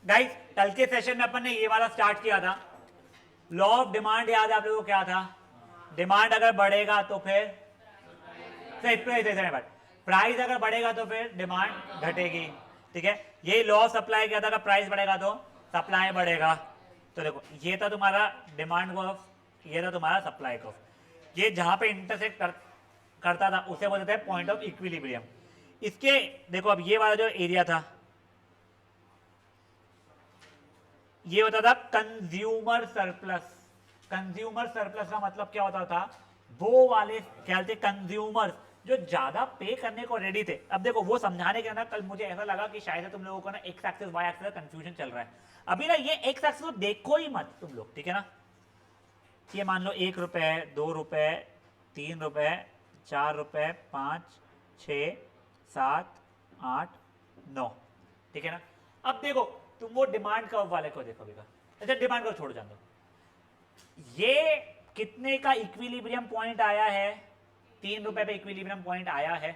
Guys कल के session में अपन ने ये वाला स्टार्ट किया था, लॉ ऑफ डिमांड याद है आप लोगों को क्या था? डिमांड अगर बढ़ेगा तो फिर प्राइस अगर बढ़ेगा तो फिर डिमांड घटेगी, ठीक है। यही लॉ ऑफ सप्लाई क्या था, अगर प्राइस बढ़ेगा तो सप्लाई बढ़ेगा। तो देखो ये था तुम्हारा डिमांड कर्व, ये था तुम्हारा सप्लाई कर्व। ये जहां पे इंटरसेक्ट करता था उसे बोलते थे पॉइंट ऑफ इक्विलिब्रियम। इसके देखो अब ये वाला जो एरिया था ये होता था कंज्यूमर सरप्लस। कंज्यूमर सरप्लस का मतलब क्या होता था, वो वाले क्या थे कंज्यूमर जो ज्यादा पे करने को रेडी थे। अब देखो वो समझाने के ना कल मुझे ऐसा लगा कि शायद तुम लोगों को ना एक्स एक्सिस वाई एक्सिस का कंफ्यूजन चल रहा है। अभी ना ये एक्स एक्सिस को देखो ही मत तुम लोग, ठीक है ना। ये मान लो 1 रुपए, 2 रुपए, 3 रुपए, 4 रुपए, 5, 6, 7, 8, 9, ठीक है ना। अब देखो तुम वो डिमांड कर्व वाले को देखो बेटा। अच्छा डिमांड कर्व छोड़ जाओ, ये कितने का इक्विलिब्रियम पॉइंट आया है? 3 रुपए पे इक्विलिब्रियम पॉइंट आया है।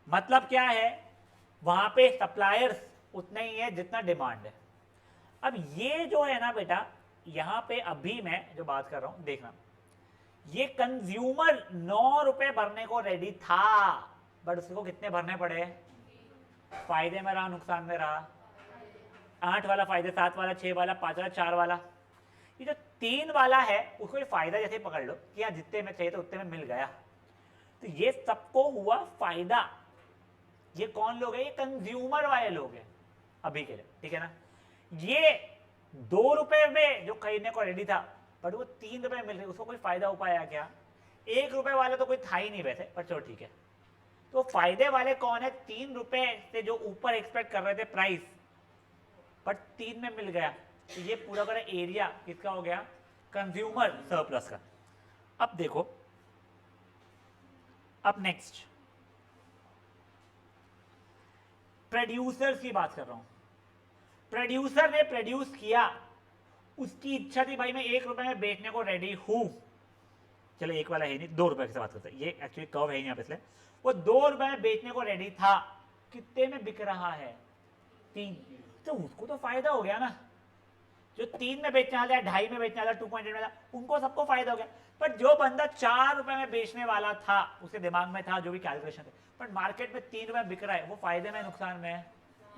मतलब क्या है, वहां पे सप्लायर्स उतना ही है जितना डिमांड है। अब ये जो है ना बेटा, यहां पे अभी मैं जो बात कर रहा हूं देखना, ये कंज्यूमर 9 रुपए भरने को रेडी था, बट उसको कितने भरने पड़े? फायदे में रहा नुकसान में रहा? 8 वाला फायदे, 7 वाला, 6 वाला, 5 वाला, 4 वाला। ये जो 3 वाला है उसको फायदा जैसे पकड़ लो कि यार जितने में चाहिए तो उतने में मिल गया, तो ये सबको हुआ फायदा। ये कौन लोग हैं? ये कंज्यूमर वाले लोग हैं अभी के लिए, ठीक है ना। ये 2 रुपए में जो खरीदने को रेडी था बट वो 3 रुपए मिल रही, उसको कोई फायदा हो पाया क्या? 1 रुपए वाला तो कोई था ही नहीं वैसे, पर चलो ठीक है। तो फायदे वाले कौन है? 3 रुपए से जो ऊपर एक्सपेक्ट कर रहे थे प्राइस, बट 3 में मिल गया। तो ये पूरा का एरिया किसका हो गया? कंज्यूमर सरप्लस का। अब देखो, अब नेक्स्ट प्रोड्यूसर की बात कर रहा हूं। प्रोड्यूसर ने प्रोड्यूस किया, उसकी इच्छा थी भाई मैं 1 रुपए में बेचने को रेडी हूं। चलो एक वाला है नहीं, 2 रुपए से बात करते हैं, ये एक्चुअली कर्व है नहीं यहाँ पे, इसलिए वो 2 रुपए में बेचने को रेडी था। कितने में बिक रहा है? 3। तो उसको तो फायदा हो गया ना। जो 3 में बेचने वाला, 2.5 में बेचने वाला, 2.8 में, उनको सबको फायदा हो गया। बट जो बंदा 4 रुपए में बेचने वाला था, उसके दिमाग में था जो भी कैलकुलेशन थे, बट मार्केट में 3 रुपए बिक रहा है, वो फायदे में नुकसान में?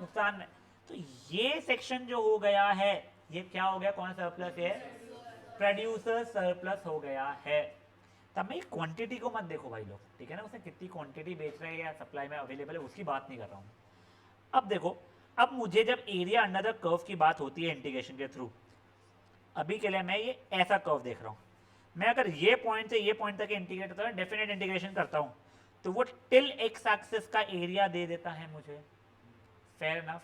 नुकसान में। तो ये सेक्शन जो हो गया है, ये क्या हो गया? कौन सा सरप्लस है? प्रोड्यूसर सरप्लस हो गया है। तब मैं क्वांटिटी को मत देखो भाई लोग, ठीक है ना, उसने कितनी क्वांटिटी बेच रहे हैं या सप्लाई में अवेलेबल है उसकी बात नहीं कर रहा हूँ। अब देखो, अब मुझे जब एरिया अंडर द कर्व की बात होती है इंटीग्रेशन के थ्रू, अभी के लिए मैं ये ऐसा कर्व देख रहा हूँ। मैं अगर ये पॉइंट से ये पॉइंट तक इंटीग्रेट करता हूँ, डेफिनेट इंटीग्रेशन करता हूँ, तो वो टिल एक्स एक्सिस का एरिया दे देता है मुझे। Fair enough.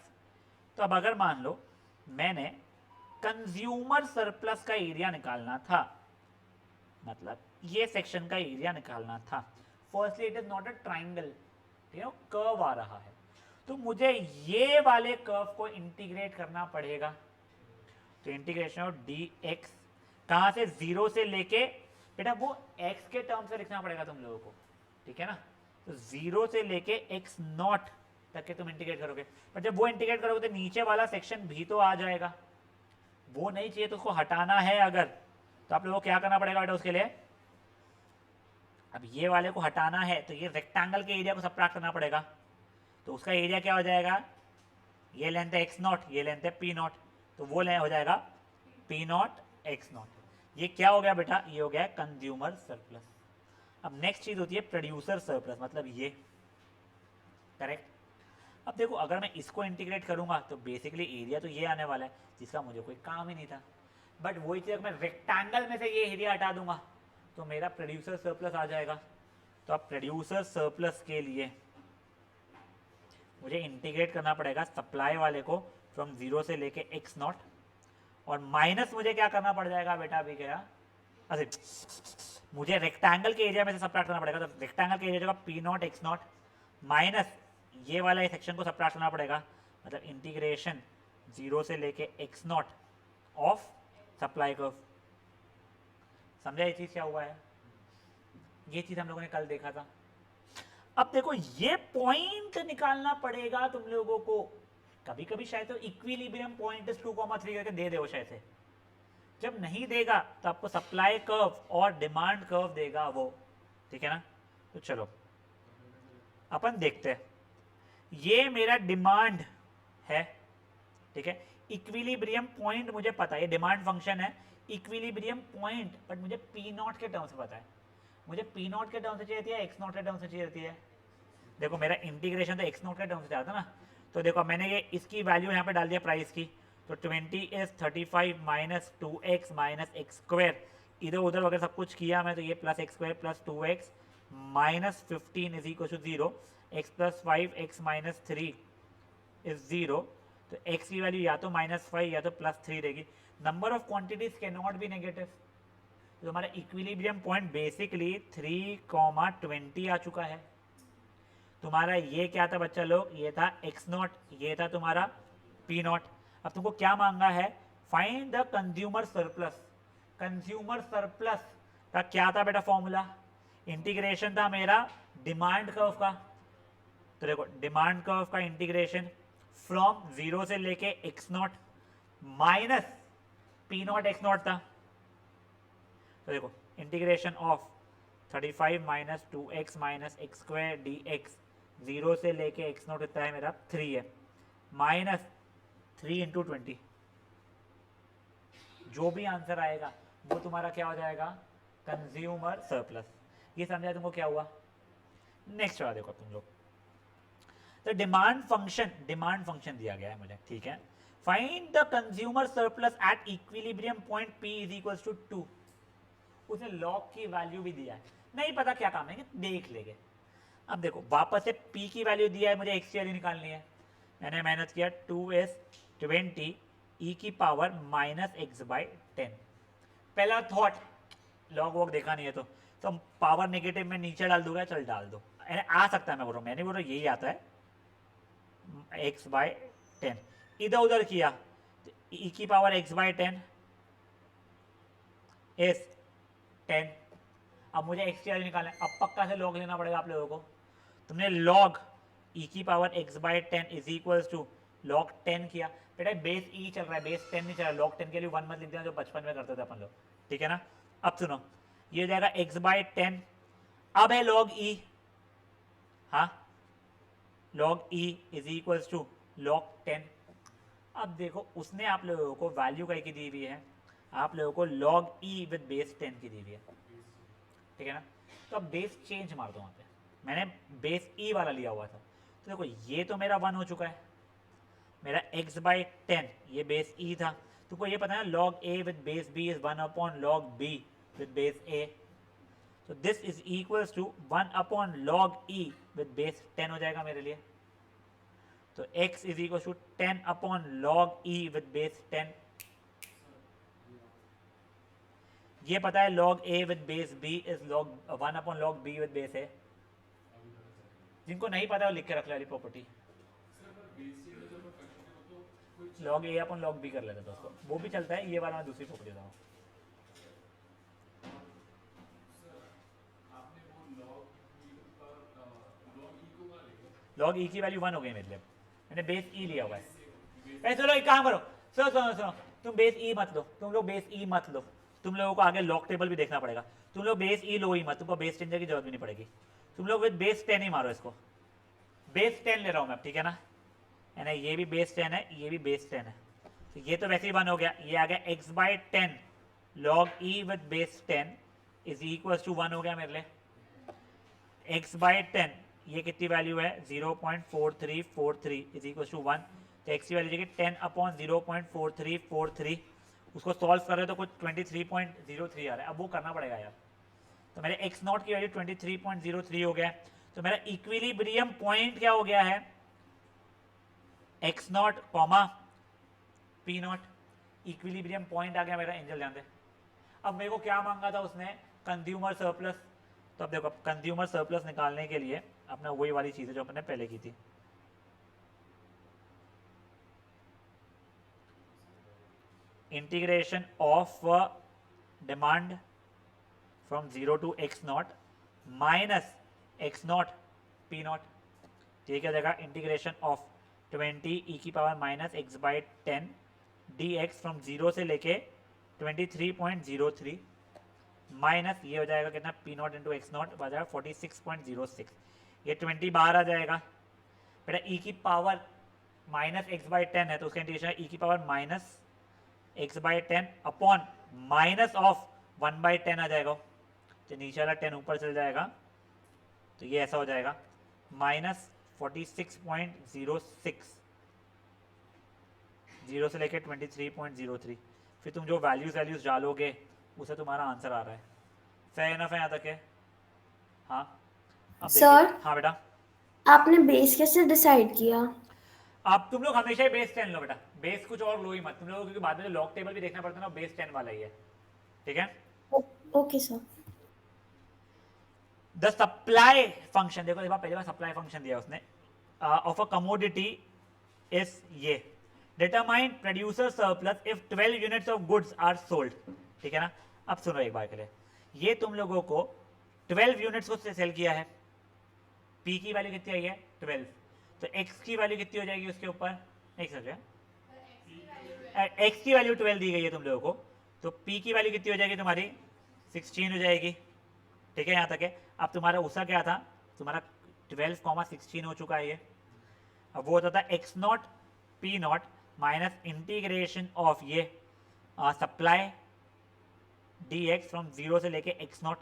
तो अब अगर मान लो मैंने कंज्यूमर सरप्लस का एरिया निकालना था, मतलब ये सेक्शन का एरिया निकालना था। Firstly it is not a triangle, ठीक है, कर्व आ रहा है, तो मुझे ये वाले कर्व को इंटीग्रेट करना पड़ेगा। तो इंटीग्रेशन ऑफ डी एक्स कहां से? 0 से लेके, बेटा वो x के टर्म से लिखना पड़ेगा तुम लोगों को, ठीक है ना। तो 0 से लेके x नॉट तक के तुम इंटीग्रेट करोगे, पर जब वो इंटीग्रेट करोगे तो नीचे वाला सेक्शन भी तो आ जाएगा। वो नहीं चाहिए तो उसको हटाना है अगर, तो आप लोगों को क्या करना पड़ेगा बेटा उसके लिए? अब ये वाले को हटाना है तो ये रेक्टेंगल के एरिया को सबट्रैक्ट करना पड़ेगा। तो उसका एरिया क्या हो जाएगा? ये लेंथ है x नॉट, ये लेंथ है p नॉट, तो वो लेंथ हो जाएगा p नॉट x नॉट। ये क्या हो गया बेटा? ये हो गया कंज्यूमर सरप्लस। अब नेक्स्ट चीज होती है प्रोड्यूसर सरप्लस, मतलब ये, करेक्ट। अब देखो अगर मैं इसको इंटीग्रेट करूंगा तो बेसिकली एरिया तो ये आने वाला है जिसका मुझे कोई काम ही नहीं था। बट वही चीज मैं रेक्टेंगल में से ये एरिया हटा दूंगा तो मेरा प्रोड्यूसर सरप्लस आ जाएगा। तो अब प्रोड्यूसर सरप्लस के लिए मुझे इंटीग्रेट करना पड़ेगा सप्लाई वाले को फ्रॉम 0 से लेके x नॉट, और माइनस मुझे क्या करना पड़ जाएगा बेटा? अभी क्या, अच्छा मुझे रेक्टेंगल के एरिया में से सब्ट्रैक्ट करना पड़ेगा। तो रेक्टेंगल के एरिया जगह p not x not minus ये वाला सेक्शन को सब्ट्रैक्ट करना पड़ेगा, मतलब इंटीग्रेशन 0 से लेके x not of supply curve. समझा ये चीज क्या हुआ है? ये चीज हम लोगों ने कल देखा था। अब देखो ये पॉइंट निकालना पड़ेगा तुम लोगों को, कभी कभी शायद तो इक्विलिब्रियम पॉइंट इज 2,3 करके दे दे वो शायद से। जब नहीं देगा तो आपको सप्लाई कर्व और डिमांड कर्व देगा वो, ठीक है ना। तो चलो अपन देखते हैं, ये मेरा डिमांड है, ठीक है। इक्विलिब्रियम पॉइंट मुझे पता है, ये डिमांड फंक्शन है, इक्विलिब्रियम पॉइंट, बट मुझे पी नॉट के टर्म से पता है। मुझे पी नॉट के टर्म से चाहिए थी या एक्स नॉट के टर्म से चाहिए है। देखो मेरा इंटीग्रेशन तो एक्स नॉट के टर्म से चाहता ना, तो देखो मैंने ये इसकी वैल्यू यहाँ पे डाल दिया प्राइस की, तो 20 is 35 minus 2x minus x square, इधर उधर वगैरह सब कुछ किया मैं, तो ये plus x square plus 2x minus 15 is equal to 0, x plus 5 x minus 3 is 0, तो x की वैल्यू या तो -5 या तो +3 रहेगी। Number of quantities can not be negative, तो हमारा इक्विलिब्रियम पॉइंट बेसिकली 3,20 आ चुका है। तुम्हारा ये क्या था बच्चा लोग, ये था एक्स नॉट, ये था तुम्हारा पी नॉट। अब तुमको क्या मांगा है, find the consumer surplus. Consumer surplus का क्या था बेटा फॉर्मूला, इंटीग्रेशन था मेरा डिमांड कर्व का, तो देखो डिमांड कर्व का इंटीग्रेशन फ्रॉम 0 से लेके x not minus P not x not था, तो देखो integration of 35 minus 2x minus x square D x, 0 से लेके एक्स नॉट इतना है मेरा 3 है, माइनस 3 इंटू 20, जो भी आंसर आएगा वो तुम्हारा क्या हो जाएगा, कंज्यूमर सरप्लस। ये समझा तुमको क्या हुआ। नेक्स्ट वाला देखो तुम लोग, तो डिमांड फंक्शन दिया गया है मुझे, ठीक है। Find the consumer surplus at equilibrium point P is equals to 2। उसने लॉग की वैल्यू भी दिया है, नहीं पता क्या काम है, देख लेंगे। अब देखो वापस से P की वैल्यू दिया है, मुझे x की वैल्यू निकालनी है। मैंने मेहनत किया 2s20 e की पावर -x/10। पहला थॉट, लॉग वॉग देखा नहीं है तो पावर नेगेटिव में नीचे डाल दूंगा, चल डाल दो, आ सकता है, मैं बोल रहा हूँ, मैंने बोल रहा हूँ यही आता है x/10। इधर उधर किया तो e की पावर x/10 इज 10। अब मुझे x की वैल्यू निकालना है, अब पक्का से लॉग लेना पड़ेगा आप लोगों को। तुमने लॉग e की power x/10 is equals to log 10 किया, बेटा बेस e चल रहा है, बेस 10 नहीं चल रहा, लॉग 10 के लिए 1 मत लिख देना जो बचपन में करते थे अपन लोग, ठीक है ना। अब सुनो, ये हो जाएगा x/10, अब है log e, हाँ log e is equals to log 10। अब देखो उसने आप लोगों को वैल्यू कहीं की दी हुई है, आप लोगों को log e विद बेस 10 की दी हुई है, ठीक है ना। तो अब बेस चेंज मार दो, वहाँ पे मैंने बेस e वाला लिया हुआ था, तो देखो ये तो मेरा 1 हो चुका है, मेरा x/10 ये बेस e था, तुमको ये पता है log a with base b is 1 upon log b with base a, तो this is equals to 1 upon log e with base 10 हो जाएगा मेरे लिए। तो x is equal to 10 upon log e with base 10। ये पता है log a with base b is log 1 upon log b with base a। जिनको नहीं पता वो लिख के रख ले वाली property, log a upon log b कर लेते दोस्तों, वो भी चलता है, ये वाला मैं दूसरी प्रॉपर्टी बताऊँ। log e की वैल्यू 1 हो गई मेरे लिए, मैंने बेस e लिया हुआ है। चलो एक काम करो, सुनो सुनो सुनो, तुम बेस e मत लो, तुम लोग बेस e मत लो, तुम लोगों को आगे लॉग टेबल भी देखना पड़ेगा। तुम लोग बेस e लो ही मत, तुमको बेस 10 की जरूरत भी नहीं पड़ेगी, तुम लोग विद बेस 10 ही मारो इसको, बेस 10 ले रहा हूँ मैं, ठीक है ना, ये भी बेस 10 है, ये भी बेस 10 है, तो ये तो वैसे ही 1 हो गया, ये आ गया x/10 log e with base 10 is equal to 1 हो गया मेरे लिए। x/10 ये कितनी वैल्यू है 0.4343 इज इक्वल टू 1, तो x की वैल्यू देखिए 10 अपॉन 0.4343, उसको सॉल्व कर रहे हो तो कुछ 23.03 आ रहा है, अब वो करना पड़ेगा यार। तो मेरे x नॉट की वैल्यू 23.03 हो गया है, तो मेरा इक्विलिब्रियम पॉइंट क्या हो गया है, x naught comma p naught, equilibrium point आ गया मेरा, एंजल ध्यान दे। अब मेरे को क्या मांगा था उसने, कंज्यूमर सरप्लस, तो अब देखो कंज्यूमर सरप्लस निकालने के लिए अपना वही वाली चीज़ है जो अपने पहले की थी, integration of demand from 0 to x not minus x not p not, ठीक है, जगह इंटीग्रेशन ऑफ 20 e की power minus x by 10 d x from 0 से लेके 23.03 माइनस ये हो जाएगा कितना p not into x not हो जाएगा 46.06, ये 20 बाहर आ जाएगा बेटा। ई की पावर माइनस एक्स बाई 10 है तो उसका इंटीग्रेशन है ई की power minus x by 10 upon minus of 1 by 10 आ जाएगा, तो नीचे वाला 10 ऊपर चल जाएगा, तो ये ऐसा हो जाएगा माइनस 46.06, 0 से लेके 23.03। फिर तुम जो वैल्यूज डालोगे उसे तुम्हारा आंसर आ रहा है। फेयर इनफ है यहाँ तक है? हाँ अब सर हाँ बेटा आपने बेस कैसे डिसाइड किया? अब तुम लोग हमेशा ही बेस 10 लो बेटा, बेस कुछ और लो ही मत तुम लोग, क्योंकि बाद में जो लॉग टेबल भी देखना पड़ता है ना बेस 10 वाला ही है, ठीक है। Okay sir. The supply function देखो पहले बार सप्लाई फंक्शन दिया उसने ऑफ अ कमोडिटी इज ये determine producer surplus if 12 units of goods are sold, ठीक है ना। अब सुनो एक बार के लिए, ये तुम लोगों को 12 यूनिट्स को सेल किया है, पी की वैल्यू कितनी आई है 12, तो एक्स की वैल्यू कितनी हो जाएगी उसके ऊपर, एक्स की वैल्यू 12 दी गई है तुम लोगों को, तो पी की वैल्यू कितनी हो जाएगी तुम्हारी 16 हो जाएगी, ठीक है यहाँ तक है। अब तुम्हारा उसका क्या था, तुम्हारा 12,16 हो चुका है ये। अब वो होता था x not P not minus integration of ये सप्लाई डी एक्स फ्रॉम 0 से लेके एक्स नॉट,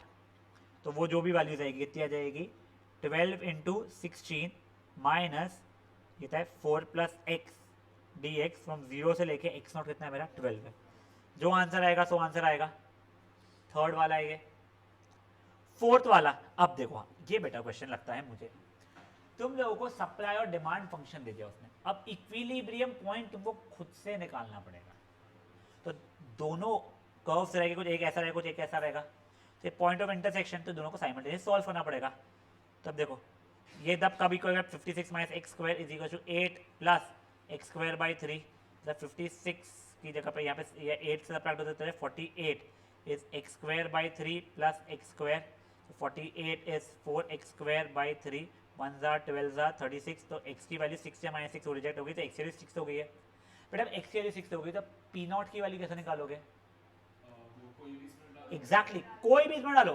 तो वो जो भी वैल्यूज आएगी कितनी आ जाएगी 12 इंटू 16 माइनस ये था 4 plus x D x from 0 से लेके एक्स नॉट कितना है मेरा 12 है। जो आंसर आएगा सो आंसर आएगा, थर्ड वाला है ये। फोर्थ वाला अब देखो, ये बेटा क्वेश्चन लगता है मुझे, तुम लोगों को सप्लाई और डिमांड फंक्शन दे दिया उसने, अब इक्विलिब्रियम पॉइंट तुमको खुद से निकालना पड़ेगा। तो दोनों कर्व्स रहेंगे, कुछ एक ऐसा रहेगा कुछ एक ऐसा रहेगा, तो पॉइंट ऑफ इंटरसेक्शन तो दोनों को साइमल्टेनियसली सॉल्व करना पड़ेगा। तब देखो ये तब कभी कोई 56 minus x square is equal to 8 plus x square by 3, जब 56 की जगह पे यहाँ पे ये 8 से सब्ट्रैक्ट होता है 48 is x square by 3 plus x square, 48 is 4x square by 3, 1 ज़ा 12 ज़ा 36, तो x की वैल्यू 6 से माइनस 6 रिजेक्ट हो गई, तो x की वैल्यू 6 हो गई है बेटा। x की वैल्यू 6 हो गई तो पी नॉट की वैल्यू कैसे निकालोगे? एग्जैक्टली कोई भी इसमें डालो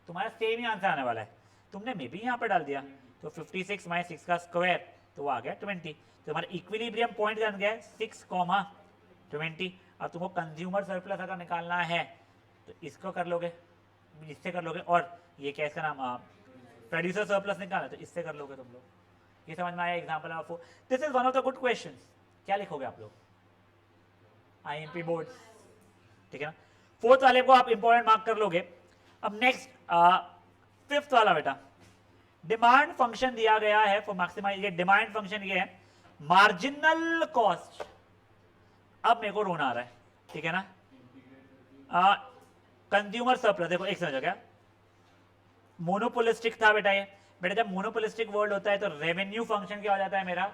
तुम्हारा सेम ही आंसर आने वाला है। तुमने मे बी यहाँ पर डाल दिया तो 56 माइनस 6 का स्क्वायर तो वो आ गया 20, तो तुम्हारा इक्विलिब्रियम पॉइंट बन गया 6,20। अब तुमको कंज्यूमर सरप्लस अगर निकालना है तो इसको कर लोगे, इससे कर लोगे, और ये क्या इसका नाम प्रोड्यूसर सरप्लस निकालना तो इससे कर लोगे तुम लोग। ये समझ में आया एग्जांपल आपको? This is one of the good questions. क्या लिखोगे आप लोग? आईएमपी बोर्ड, ठीक है ना। फोर्थ वाले को आप इंपॉर्टेंट मार्क कर लोगे। अब नेक्स्ट फिफ्थ वाला बेटा, डिमांड फंक्शन दिया गया है फॉर मैक्सिमाइज, ये डिमांड फंक्शन ये है मार्जिनल कॉस्ट। अब मेरे को रोना आ रहा है, ठीक है ना। कंज्यूमर सरप्लस देखो एक समझ गया, मोनोपोलिस्टिक था बेटा ये। बेटा जब मोनोपोलिस्टिक वर्ल्ड होता है तो रेवेन्यू फंक्शन क्या हो जाता है मेरा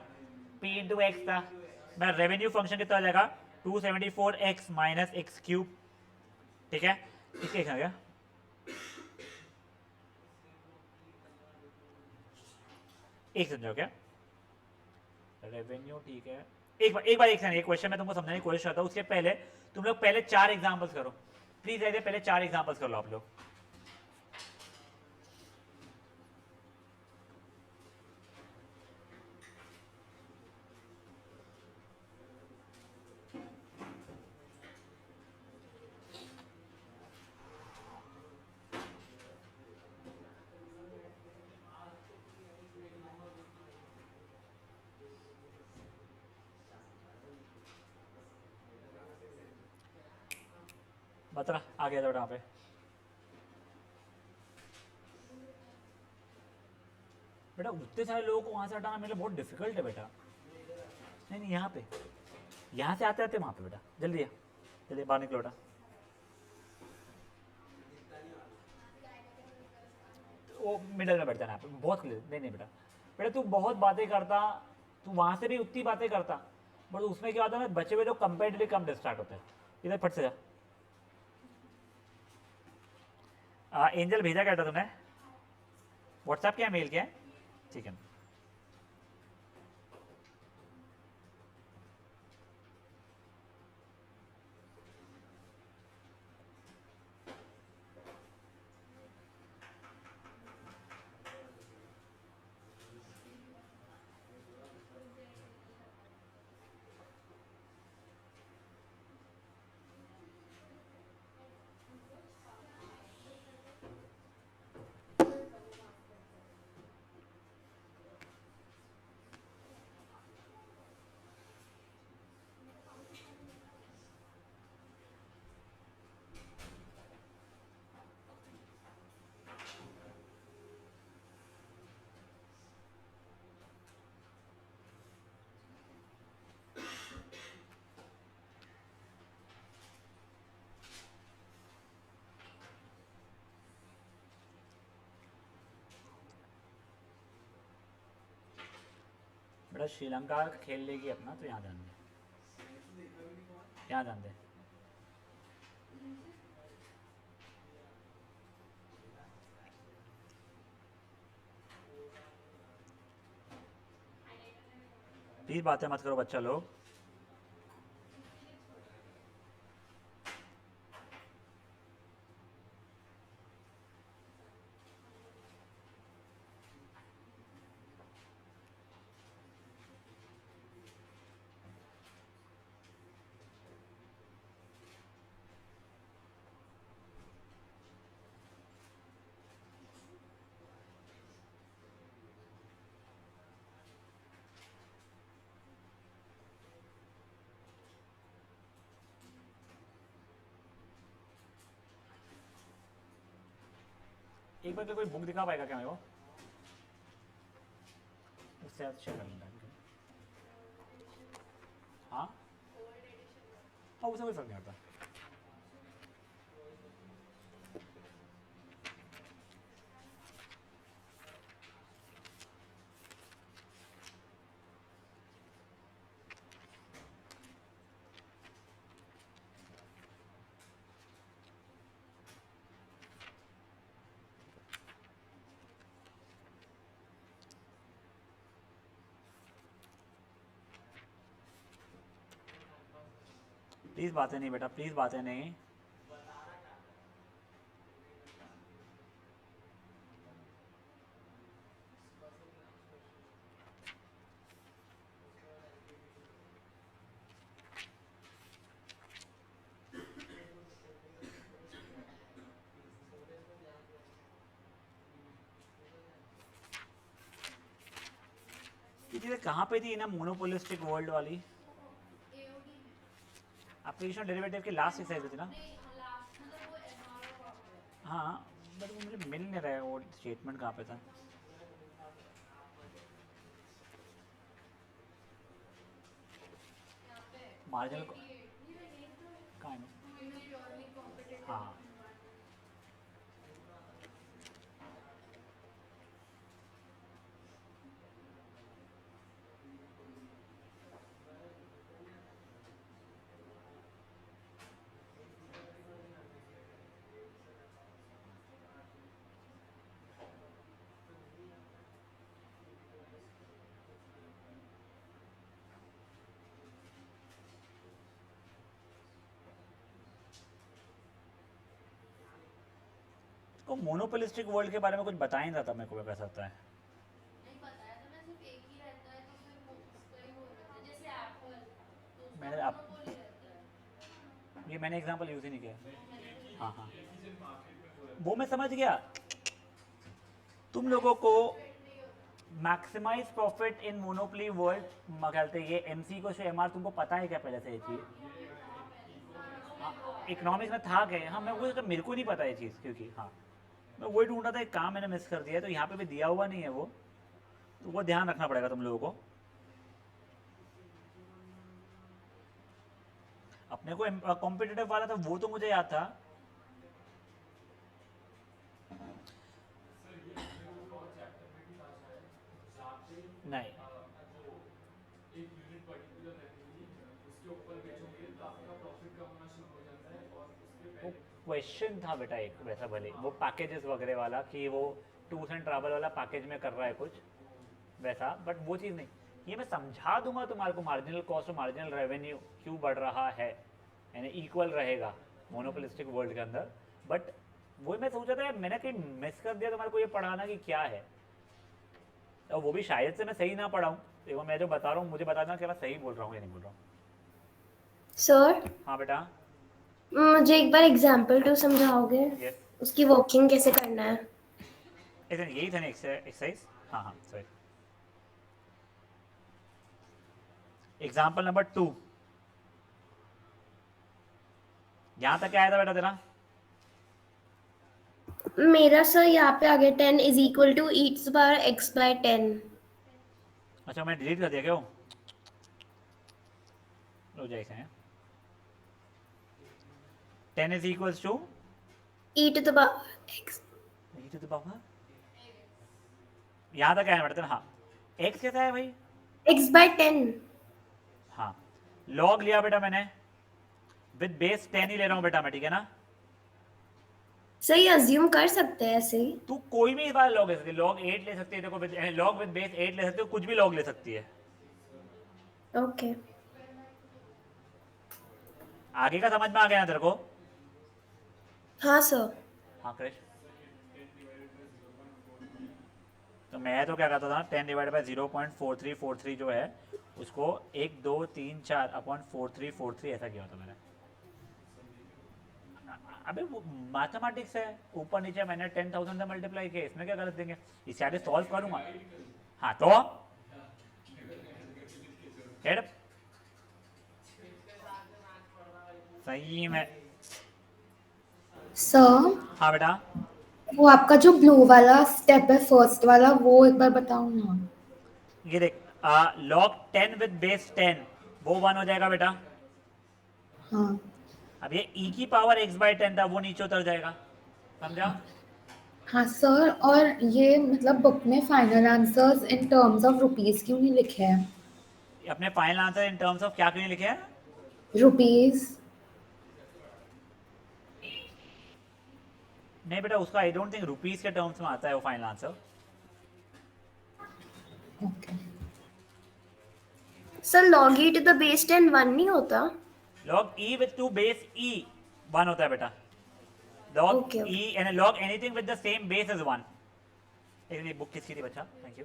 P इंटू एक्स था, मेरा रेवेन्यू फंक्शन कितना हो जाएगा 274x माइनस एक्स क्यूब, ठीक है। इसके क्या गया एक समझो क्या रेवेन्यू, ठीक है। एक बार एक क्वेश्चन मैं तुमको समझाने की कोशिश करता हूँ, उसके पहले तुम लोग पहले 4 एग्जांपल्स करो प्लीज, ऐसे पहले 4 एग्जांपल्स कर लो आप लोग। बता आ गया था पे बेटा, उतने सारे लोगों को वहां से हटाना मेरे लिए बहुत डिफिकल्ट है बेटा। नहीं नहीं यहाँ पे, यहाँ से आते आते वहां पे बेटा, जल्दी आ, जल्दी बाहर निकलो बेटा। वो मिडल में बैठ जाना यहाँ पे, बहुत क्लियर। नहीं नहीं बेटा, बेटा तू बहुत बातें करता, तू वहां से भी उतनी बातें करता, बट उसमें क्या होता है ना बचे हुए लोग कंपेरेटिवली कम डिस्ट्रैक्ट होते हैं। इधर फट से जा। एंजल भेजा क्या था तुमने व्हाट्सएप क्या मेल क्या है? ठीक है बेटा श्रीलंका खेल लेगी अपना, तो यहाँ ध्यान दे, यहाँ ध्यान दे। प्लीज बातें मत करो बच्चा लोग। एक बार कोई बुक दिखा पाएगा क्या मेरे को? उससे अच्छा कर लेंगे। हाँ हाँ, उससे कोई फर्क नहीं पड़ता। प्लीज बातें नहीं बेटा, प्लीज बातें नहीं। ये चीज़ें कहाँ पे थी ना, मोनोपोलिस्टिक वर्ल्ड वाली एप्लीकेशन डेरिवेटिव की लास्ट एक्सरसाइज थी ना। हाँ बट वो मुझे मिल नहीं रहा है, वो स्टेटमेंट कहाँ पे था। मार्जिनल कहाँ है? हाँ तो मोनोपोलिस्टिक वर्ल्ड के बारे में कुछ बता ही नहीं रहा था मेरे को, कैसा होता है। मैंने आप ये मैंने एग्जांपल यूज़ ही नहीं किया। हाँ हाँ वो मैं समझ गया। तुम लोगों को maximise profit in monopoly world कहते हैं, ये एमसी को एमआर तुमको पता है क्या पहले से ये चीज़? इकोनॉमिक्स में था क्या? हाँ मैं वो तो मेरे को नहीं पता ये चीज़, क्योंकि हाँ मैं वही ढूंढ रहा था, एक काम मैंने मिस कर दिया है, तो यहाँ पे भी दिया हुआ नहीं है वो, तो वो ध्यान रखना पड़ेगा तुम लोगों को। अपने को कॉम्पिटिटिव वाला था वो तो मुझे याद था। नहीं वो क्वेश्चन था बेटा एक वैसा, भले वो पैकेजेस वगैरह वाला कि वो टूर्स एंड ट्रैवल वाला पैकेज में कर रहा है कुछ वैसा, बट वो चीज़ नहीं। ये मैं समझा दूंगा तुम्हारे को, मार्जिनल कॉस्ट और मार्जिनल रेवेन्यू क्यों बढ़ रहा है, यानी इक्वल रहेगा मोनोपोलिस्टिक वर्ल्ड के अंदर। बट वही मैं सोचा था, मैंने कहीं मिस कर दिया तुम्हारे को ये पढ़ाना कि क्या है, और वो भी शायद से मैं सही ना पढ़ाऊँ। देखो मैं जो बता रहा हूँ मुझे बता देना कि मैं सही बोल रहा हूँ या नहीं बोल रहा हूँ। सर हाँ बेटा। मुझे एक बार एग्जाम्पल 2 समझाओगे? यस उसकी वर्किंग कैसे करना है? यही था ना एक्सरसाइज। हाँ हाँ सॉरी, एग्जाम्पल नंबर 2 यहाँ तक क्या आया था बेटा तेरा? मेरा सर यहाँ पे आगे 10 इज इक्वल टू e⁻x/10। अच्छा मैं डिलीट कर दिया क्या वो? लो जाए इसे 10 इज इक्वल्स टू e⁻x। यहाँ तक आया बेटा तेरा? हाँ एक्स कैसा है भाई? x/10। हाँ, log लिया बेटा मैंने, विद बेस 10 ही ले रहा हूँ बेटा मैं, ठीक है ना। सही अज्यूम कर सकते हैं ऐसे ही। तू कोई भी वाला लॉग ले सकती है, log 8 ले सकती है, देखो log विद बेस 8 ले सकते हो, कुछ भी log ले सकती है। ओके। आगे का समझ में आ गया ना तेरे को? हाँ सर। हाँ क्रिश। तो मैं तो क्या करता था, 10 डिवाइड बाई 0.4343 जो है उसको 1 2 3 4 अपॉन 4343 ऐसा किया होता मैंने। अबे वो मैथमेटिक्स है, ऊपर नीचे मैंने 10,000 से मल्टीप्लाई किया, इसमें क्या गलत देंगे, इसे आगे सॉल्व करूंगा। हाँ तो हेड सही में। सर हाँ बेटा, वो आपका जो ब्लू वाला स्टेप है फर्स्ट वाला, वो एक बार बताओ ना। ये देख, log 10 विद बेस 10 वो 1 हो जाएगा बेटा। हाँ। अब ये e की पावर x बाई 10 था, वो नीचे उतर जाएगा, समझा। हाँ सर, और ये मतलब बुक में final answers in terms of rupees क्यों नहीं लिखे हैं? अपने final answer in terms of क्या क्यों नहीं लिखे हैं? रुपीस। नहीं बेटा, उसका आई डोंट थिंक रुपीस के टर्म्स में आता है वो final answer. Okay sir, log e to the base 10 1 नहीं होता? log e with 2 base e 1 होता है बेटा। log okay e okay. and log anything with the same base is 1। ये बुक किसकी थी बच्चा? Thank you.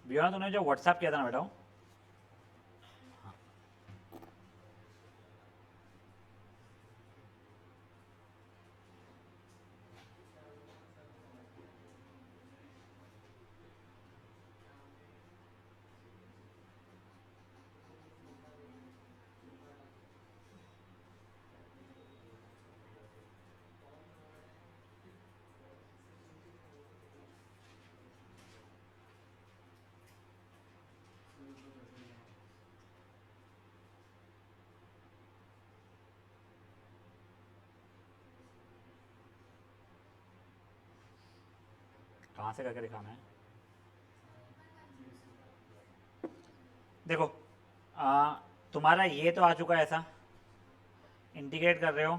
भैया तूने जो व्हाट्सएप किया था ना बेटा, कहाँ से करके दिखाना है? देखो, तुम्हारा ये तो आ चुका है, ऐसा इंटीग्रेट कर रहे हो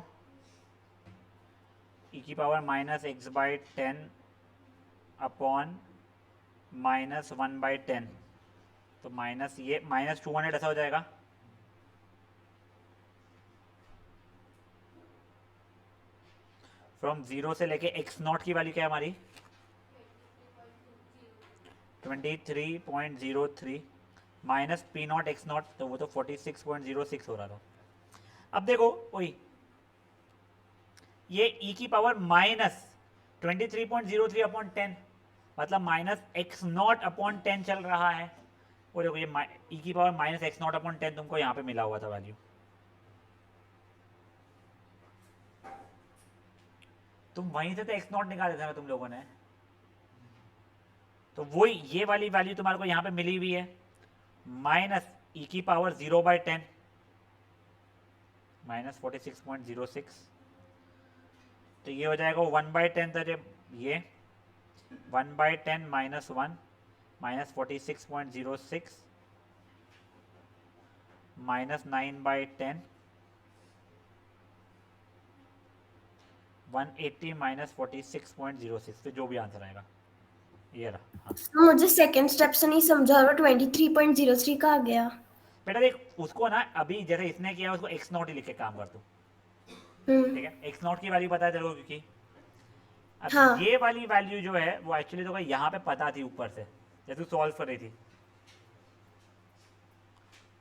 e की power minus x by 10 upon minus 1 by 10, तो माइनस ये माइनस 200 ऐसा हो जाएगा। फ्रॉम 0 से लेके एक्स नॉट की वैल्यू क्या है हमारी? 23.03 minus P not x not, तो वो तो 46.06 हो रहा था। अब देखो वही, ये e की पावर माइनस 23.03 अपॉन 10, मतलब माइनस एक्स नॉट अपॉन 10 चल रहा है। वो देखो, ये e की power minus x not upon 10 तुमको यहाँ पे मिला हुआ था वैल्यू। तुम वहीं से तो एक्स नॉट निकाले थे ना तुम लोगों ने, तो वही ये वाली वैल्यू तुम्हारे को यहाँ पे मिली हुई है, माइनस ई की पावर 0/10 माइनस 46.06, तो ये हो जाएगा 1/10 था जब ये 1/10 -1 माइनस 46.06 माइनस 9/10 180 माइनस 46.06, तो जो भी आंसर आएगा ये रहा। हाँ। मुझे सेकंड स्टेप से नहीं समझा और 23.03 का आ गया। बेटा देख उसको ना अभी जैसे इसने किया उसको एक्स नॉट ही लिख के काम कर तू, ठीक है, एक्स नॉट की वैल्यू पता है तेरे को, क्योंकि अब हाँ। ये वाली वैल्यू जो है वो एक्चुअली तो यहाँ पे पता थी ऊपर से जब तू सॉल्व कर रही थी,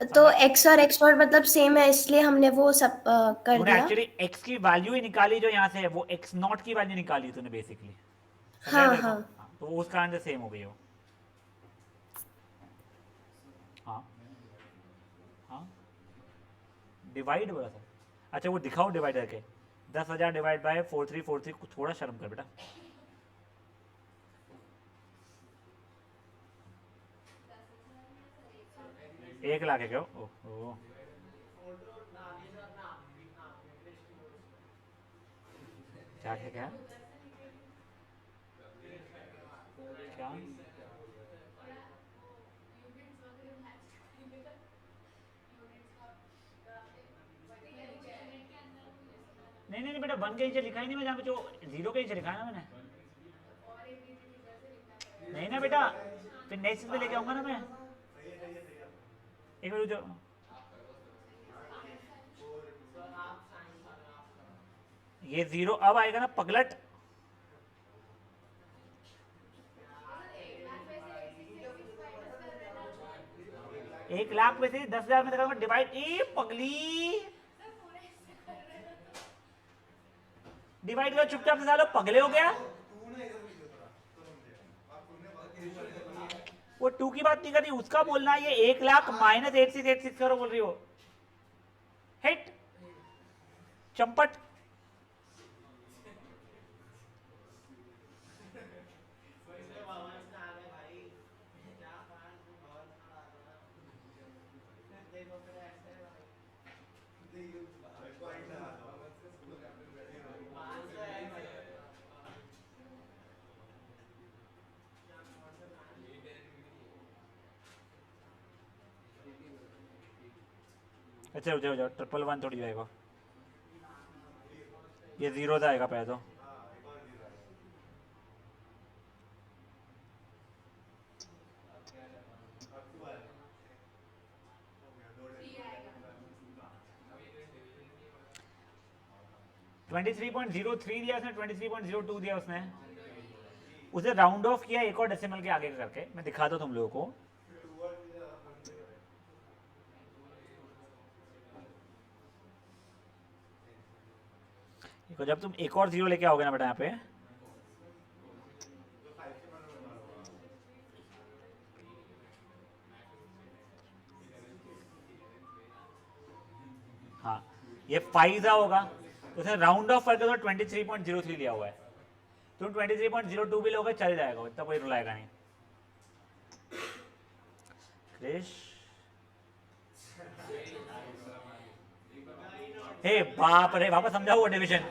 तो x और x नॉट मतलब सेम है इसलिए हमने वो सब कर तूने दिया। एक्चुअली एक्स की वैल्यू ही निकाली जो यहाँ से है, वो एक्स नॉट की वैल्यू निकाली तूने बेसिकली, हाँ हाँ। हाँ, तो उस कारण से सेम हो गई हो। हाँ हाँ डिवाइड बोला था, अच्छा वो दिखाओ डिवाइड करके, 10,000 डिवाइड बाय 4343, कुछ थोड़ा शर्म कर बेटा, एक लाख है क्या? ओह क्या क्या क्या क्या? नहीं नहीं नहीं बेटा, 1 के नीचे लिखा ही नहीं मैं, जहाँ पे जो 0 के नीचे लिखा है ना मैंने, नहीं ना बेटा, फिर नेक्स्ट पे लेके आऊंगा ना मैं, एक बार जो ये 0 अब आएगा ना पगलट, 1 लाख में से 10,000 में देखा डिवाइड, ए पगली डिवाइड करो चुपचाप से, सालो पगले हो गया, वो 2 की बात नहीं कर रही, उसका बोलना है, ये 1 लाख माइनस 8686 करो बोल रही हो, हिट चंपट, अच्छा हो जाओ 111 थोड़ी जाएगा, ये 0 से आएगा पहले तो, (23.03) दिया उसने, 23.02 दिया उसने, उसे राउंड ऑफ किया एक और डेसिमल के आगे करके, मैं दिखाता हूँ तुम लोगों को, देखो जब तुम एक और 0 लेके आओगे ना बेटा यहाँ पे, हाँ ये फाइजा होगा, तो उसने राउंड ऑफ करके तो 23.03 लिया हुआ है, तुम 23.02 भी लोगे चल जाएगा, इतना कोई रुलाएगा नहीं। क्रिश हे बाप रे, वापस समझाओ वो डिवीजन,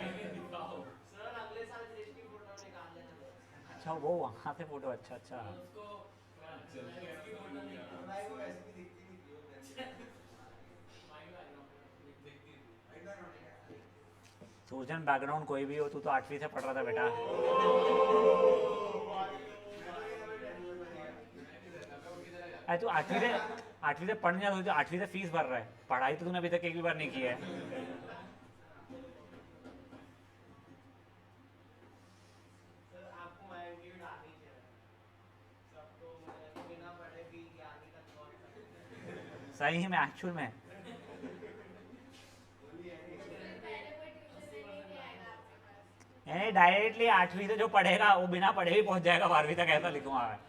अच्छा वो वहां से फोटो, अच्छा अच्छा, सूजन बैकग्राउंड कोई भी हो, तू तो 8वीं से पढ़ रहा था बेटा, अरे तू 8वीं से पढ़ने जा, तो 8वीं से फीस भर रहा है, पढ़ाई तो तूने अभी तक एक भी बार नहीं की है, सही में एक्चुअल में डायरेक्टली 8वीं से जो पढ़ेगा वो बिना पढ़े भी पहुंच जाएगा 12वीं तक, ऐसा लिखूंगा मैं,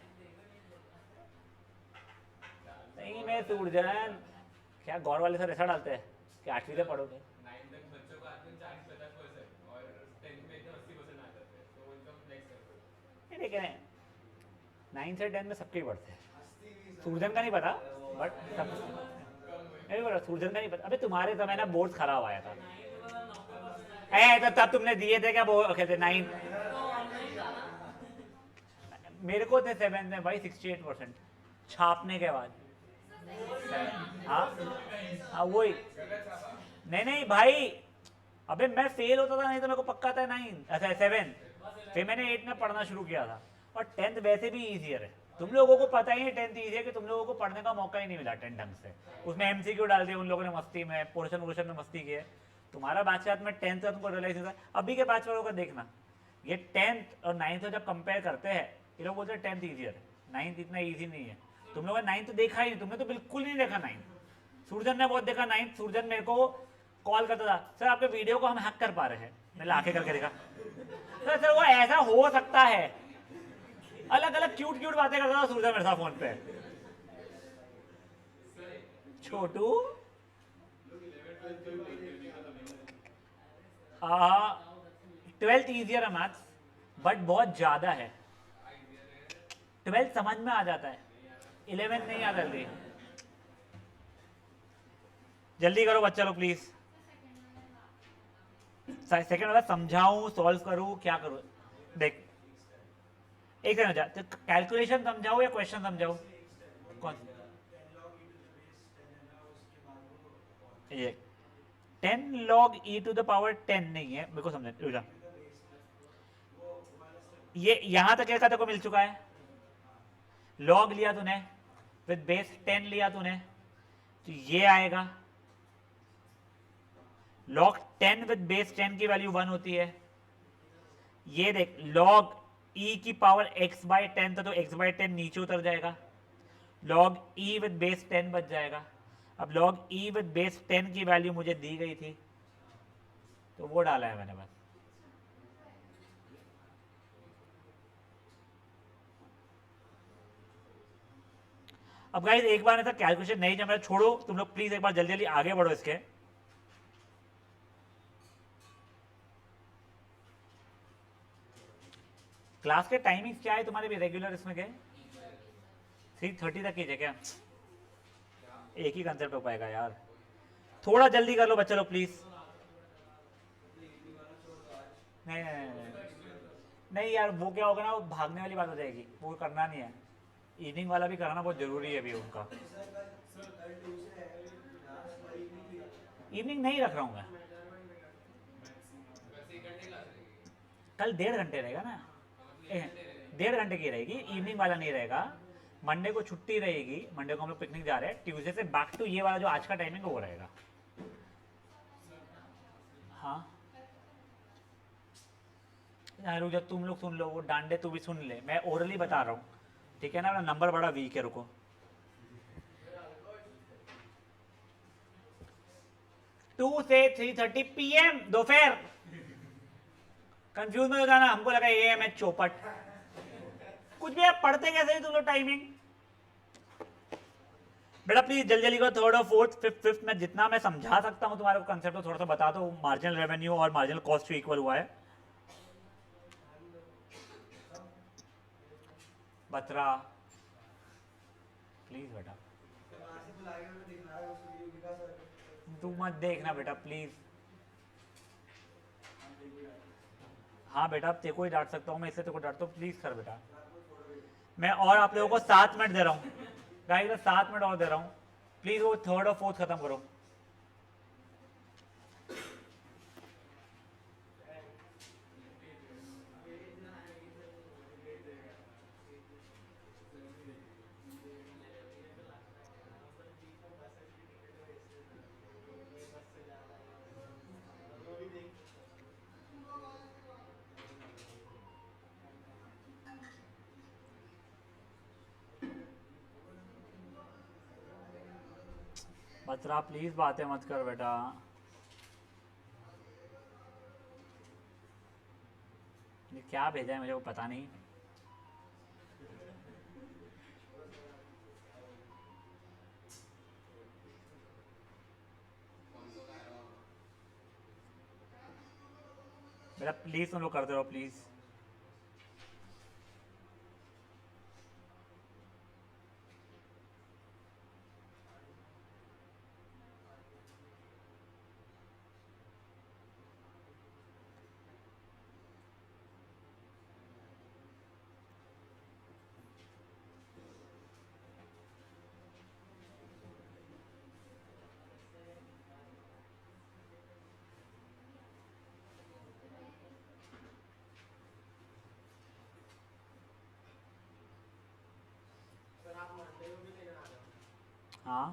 नहीं मैं सूरजन क्या गौर वाले सर ऐसा डालते हैं कि 8वीं से पढ़ोगे, लेकिन 9 से 10 में सबके पढ़ते हैं। सूरजन का नहीं पता, बट सब नहीं पता, सूरजन का नहीं पता। अबे तुम्हारे समय ना बोर्ड खराब आया था, तो तब तुमने दिए थे क्या वो कहते 9? मेरे को थे 7 में भाई 68% छापने के बाद। हाँ हाँ वही। नहीं भाई, अबे मैं फेल होता था, नहीं तो मेरे को पक्का था 9, अच्छा 7। फिर मैंने 8 में पढ़ना शुरू किया था। और 10th वैसे भी ईजियर है, तुम लोगों को पता ही है 10th ईजी है कि तुम लोगों को पढ़ने का मौका ही नहीं मिला 10 ढंग से। उसमें एमसीक्यू डाल दिए उन लोगों ने मस्ती में, पोर्शन में मस्ती की है। तुम्हारा बैच के हाथ में 10th का तुमको रियलाइज होता है। अभी के बैच वालों का देखना, ये 10th और 9th जब कंपेयर करते हैं, ये लोग बोलते हैं 10th ईजियर है, 9th इतना ईजी नहीं है। तुम लोगों ने 9th देखा ही नहीं, तुमने तो बिल्कुल नहीं देखा 9th। सूरजन ने बहुत देखा 9th। सूरजन मेरे को कॉल करता था, सर आपके वीडियो को हम हैक कर पा रहे हैं। मैंने आके करके देखा, सर वो ऐसा हो सकता है। अलग अलग क्यूट बातें करता था सूरजन मेरे साथ फोन पे। छोटू 12th ईजियर है मैथ्स, बट बहुत ज्यादा है। 12th समझ में आ जाता है, 11th नहीं आता जल्दी। जल्दी करो बच्चा लोग प्लीज। सेकंड वाला समझाऊं, सॉल्व करूं, क्या करूं? देख एक सेकंड जा, तो कैलकुलेशन समझाओ या क्वेश्चन समझाओ? कौन? ये 10 log e to the power 10 नहीं है, मेरे को समझ रुक जा। ये यहां तक क्या को मिल चुका है? log लिया तूने, विद बेस 10 लिया तूने, तो ये आएगा log 10 विद बेस 10 की वैल्यू 1 होती है। ये देख log e की पावर x बाई 10 था, तो x बाई 10 नीचे उतर जाएगा, log e विद बेस 10 बच जाएगा। अब log e विद बेस 10 की वैल्यू मुझे दी गई थी, तो वो डाला है मैंने बस। अब गाइस एक बार ऐसा कैलकुलेशन नहीं जम रहा, छोड़ो तुम लोग प्लीज, एक बार जल्दी जल्दी आगे बढ़ो इसके। क्लास के टाइमिंग क्या है तुम्हारे भी रेगुलर इसमें के? 3:30 तक कीजिए क्या? एक ही कंसेप्ट हो पाएगा यार, थोड़ा जल्दी कर लो बच्चे लोग प्लीज। नहीं यार, वो क्या होगा ना, वो भागने वाली बात हो जाएगी, वो करना नहीं है। इवनिंग वाला भी कराना बहुत जरूरी है अभी उनका। इवनिंग नहीं रख रहा हूँ मैं, कल 1.5 घंटे रहेगा ना, 1.5 घंटे की रहेगी, इवनिंग वाला नहीं रहेगा। मंडे को छुट्टी रहेगी, मंडे को हम लोग पिकनिक जा रहे हैं, ट्यूसडे से बैक टू ये वाला जो आज का टाइमिंग है वो रहेगा। हाँ रुक जा, तुम लोग सुन लो, वो डांडे तू भी सुन ले, मैं ओरली बता रहा हूँ, ठीक है ना? मेरा नंबर बड़ा वीक है, रुको। 2 से 3:30 PM दोपहर। कंफ्यूज मत हो जाना, हमको लगा AM है चौपट, कुछ भी। आप पढ़ते कैसे हैं तुम लोग टाइमिंग? बेटा प्लीज जल्दी जल्दी को, थर्ड और फोर्थ फिफ्थ में जितना मैं समझा सकता हूँ तुम्हारे को कंसेप्ट को थोड़ा सा बता दो। मार्जिनल रेवेन्यू और मार्जिनल कॉस्ट टू इक्वल हुआ है। बत्रा प्लीज बेटा, तू मत देखना बेटा प्लीज। हाँ बेटा तेरे को ही डांट सकता हूँ मैं, इससे तेरे को डांटता हूँ, प्लीज कर बेटा। मैं और आप लोगों को 7 मिनट दे रहा हूँ गाइस, 7 मिनट और दे रहा हूँ प्लीज, वो थर्ड और फोर्थ खत्म करो। बत्रा प्लीज बातें मत कर बेटा। ये क्या भेजा है मुझे को पता नहीं। बेटा प्लीज तुम लोग करते रहो प्लीज। हाँ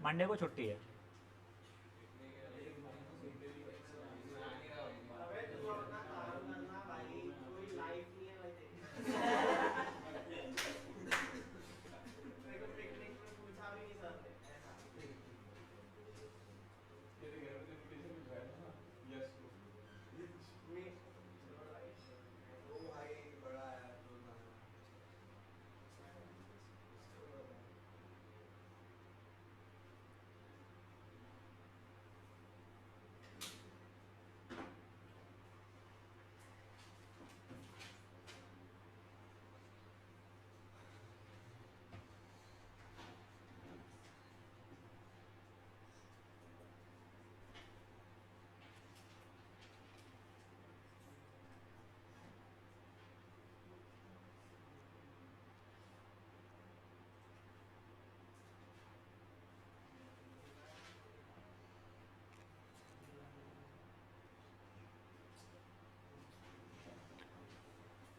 मंडे को छुट्टी है।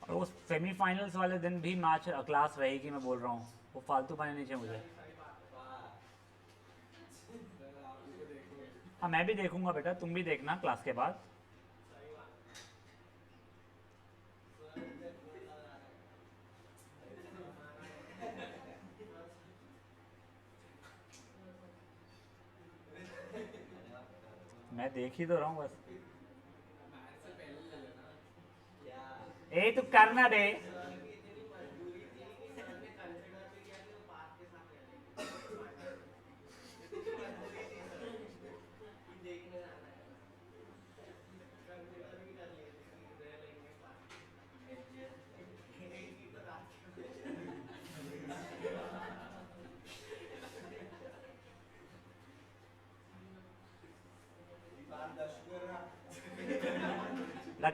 और वो सेमीफाइनल्स वाले दिन भी मैच क्लास रहेगी, मैं बोल रहा हूँ, वो फालतू पाने नहीं चाहिए मुझे। हाँ मैं भी देखूंगा बेटा, तुम भी देखना क्लास के बाद। मैं देख ही तो रहा हूँ बस। ए तू करना दे।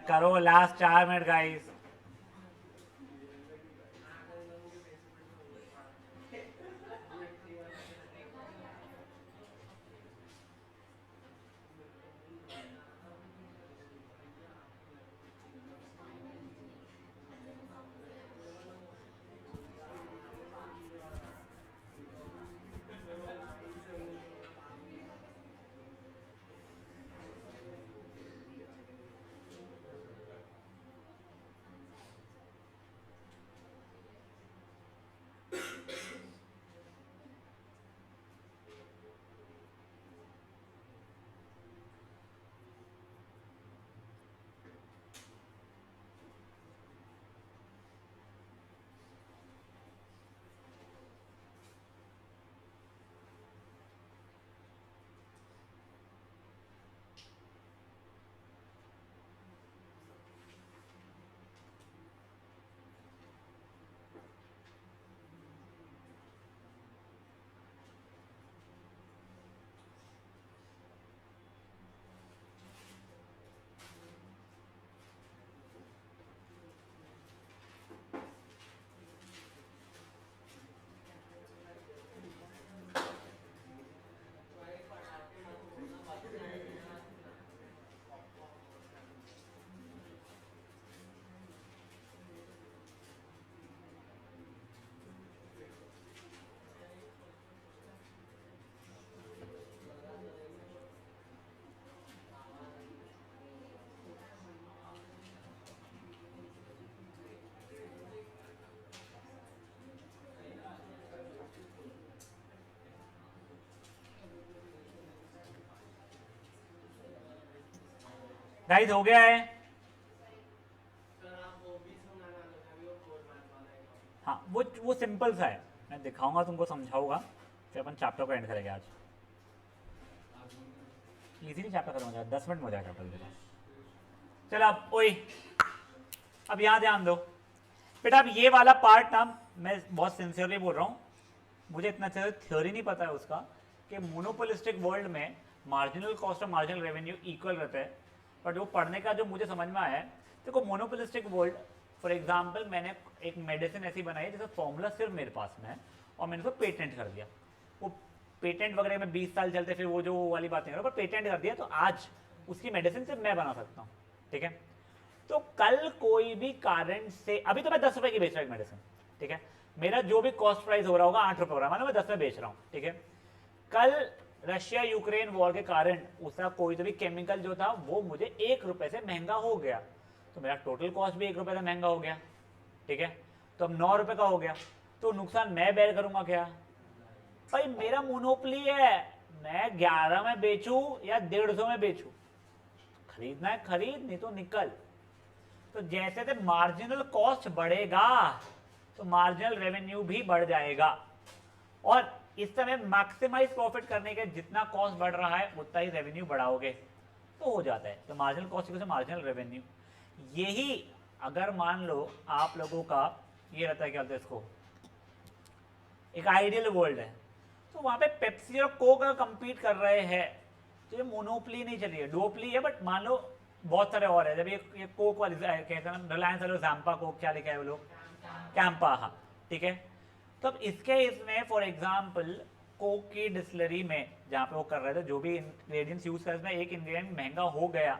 करो लास्ट 4 मिनट गाइस। गाइस हो गया है। हाँ वो सिंपल सा है, मैं दिखाऊंगा तुमको, समझाऊंगा, फिर अपन चैप्टर को एंड करेंगे आज। इजीली चैप्टर खत्म हो जाएगा, 10 मिनट में हो जाएगा चैप्टर। चलो अब ओए, अब यहाँ ध्यान दो बेटा। अब ये वाला पार्ट ना, मैं बहुत सिंसियरली बोल रहा हूँ, मुझे इतना अच्छे से थ्योरी नहीं पता है उसका कि मोनोपोलिस्टिक वर्ल्ड में मार्जिनल कॉस्ट और मार्जिनल रेवेन्यू इक्वल रहते हैं, बट वो पढ़ने का जो मुझे समझ में आया है, देखो मोनोपोलिस्टिक वर्ल्ड, फॉर एग्जाम्पल मैंने एक मेडिसिन ऐसी बनाई जिसका फॉर्मूला सिर्फ मेरे पास में है और मैंने उसको पेटेंट कर दिया। वो पेटेंट वगैरह में 20 साल चलते, फिर वो जो वाली बात नहीं करो, पर पेटेंट कर दिया तो आज उसकी मेडिसिन सिर्फ मैं बना सकता हूँ, ठीक है। तो कल कोई भी कारण से, अभी तो मैं 10 रुपए की बेच रहा हूँ मेडिसिन, ठीक है, मेरा जो भी कॉस्ट प्राइस हो रहा होगा 8 रुपये हो रहा है, मानो मैं 10 में बेच रहा हूँ, ठीक है। कल रशिया यूक्रेन वॉर के कारण उसका कोई तो भी केमिकल जो था वो मुझे 1 रुपये से महंगा हो गया, तो मेरा टोटल कॉस्ट भी 1 रुपये से महंगा हो गया, ठीक है। तो अब 9 रुपये का हो गया, तो नुकसान मैं बेयर करूंगा क्या? भाई मेरा मोनोपोली है, मैं 11 में बेचूं या 150 में बेचूं, खरीदना है खरीद, नहीं तो निकल। तो जैसे जैसे मार्जिनल कॉस्ट बढ़ेगा तो मार्जिनल रेवेन्यू भी बढ़ जाएगा, और इस समय मैक्सिमाइज प्रॉफिट करने के जितना कॉस्ट बढ़ रहा है उतना ही रेवेन्यू बढ़ाओगे तो हो जाता है। तो मार्जिनल कॉस्ट से मार्जिनल रेवेन्यू, यही अगर मान लो आप लोगों का ये रहता है, क्या बोलते हैं इसको, एक आइडियल वर्ल्ड है, तो वहां पे पेप्सी और कोक अगर कंपीट कर रहे हैं तो ये मोनोपली नहीं चल रही है, डुओपली है। बट मान लो बहुत सारे और है, जब ये कोक वाली कहते हैं रिलायंस वाले जैम्पा कोक, क्या लिखा है वो लोग, कैंपा, हाँ ठीक है। तो अब इसके इसमें फॉर एग्जाम्पल कोक की डिस्टिलरी में जहाँ पे वो कर रहे थे, जो भी इंग्रेडिएंट्स यूज कर रहे थे, एक इंग्रेडिएंट महंगा हो गया,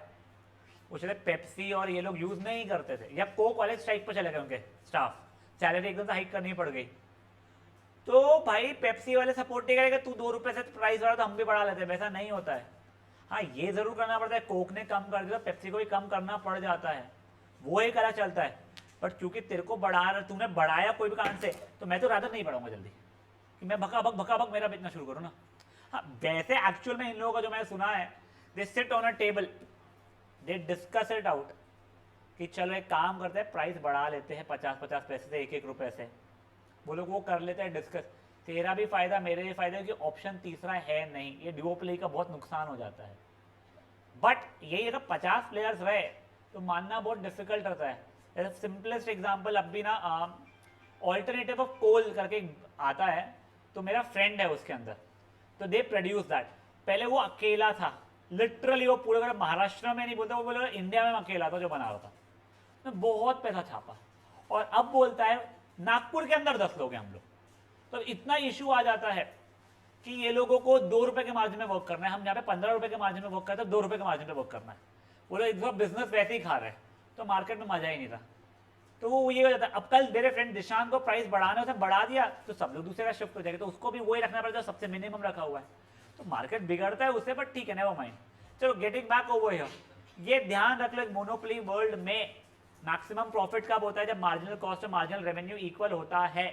उसे पेप्सी और ये लोग यूज नहीं करते थे, या कोक वाले स्ट्राइक पर चले गए, उनके स्टाफ सैलरी एकदम से हाइक करनी पड़ गई, तो भाई पेप्सी वाले सपोर्ट नहीं करेगा, तू 2 रुपए से प्राइस बढ़ा तो हम भी बढ़ा लेते हैं, वैसा नहीं होता है। हाँ ये जरूर करना पड़ता है, कोक ने कम कर दिया, पेप्सी को भी कम करना पड़ जाता है, वो ही करा चलता है। बट क्योंकि तेरे को तूने बढ़ाया कोई भी कारण से, तो मैं तो रादर नहीं बढ़ाऊंगा जल्दी, कि मैं भका भक मेरा बेचना शुरू करूँ ना। हाँ वैसे एक्चुअल में इन लोगों का जो मैंने सुना है, they sit on a table, they discuss it out कि चलो एक काम करते हैं, प्राइस बढ़ा लेते हैं 50-50 पैसे से, 1-1 रुपए से, वो लोग वो कर लेते हैं डिस्कस, तेरा भी फायदा मेरे भी फायदा, क्योंकि ऑप्शन तीसरा है नहीं, ये ड्यूओपली का बहुत नुकसान हो जाता है। बट यही अगर 50 प्लेयर्स रहे तो मानना बहुत डिफिकल्ट रहता है। सिंपलेस्ट एग्जांपल अब भी ना ऑल्टरनेटिव ऑफ कोल करके आता है, तो मेरा फ्रेंड है उसके अंदर, तो दे प्रोड्यूस दैट। पहले वो अकेला था, लिटरली वो पूरे महाराष्ट्र में नहीं बोलता, वो बोले इंडिया में अकेला था जो बना रहा था, तो बहुत पैसा छापा, और अब बोलता है नागपुर के अंदर 10 लोग हैं हम लोग। तो इतना इशू आ जाता है कि ये लोगों को 2 रुपए के मार्जिन में वर्क करना है, हम यहाँ पे 15 रुपए के मार्जिन में वर्क करते हैं, 2 रुपए के मार्जिन में वर्क करना है, वो लोग इतना बिजनेस वैसे ही खा रहे हैं, तो मार्केट में मजा ही नहीं था। तो वो ये हो जाता है। अब कल मेरे फ्रेंड दिशांत को प्राइस बढ़ाना, उसने बढ़ा दिया तो सब लोग दूसरे का शिफ्ट हो जाएगा, तो उसको भी वही रखना पड़ेगा सबसे मिनिमम रखा हुआ है, तो मार्केट बिगड़ता है उससे। बट ठीक है, नेवर माइंड, चलो गेटिंग बैक ओवर हियर, ये ध्यान रख लो एक मोनोपोली वर्ल्ड में मैक्सिमम प्रॉफिट कब होता है, जब मार्जिनल कॉस्ट और मार्जिनल रेवेन्यू इक्वल होता है।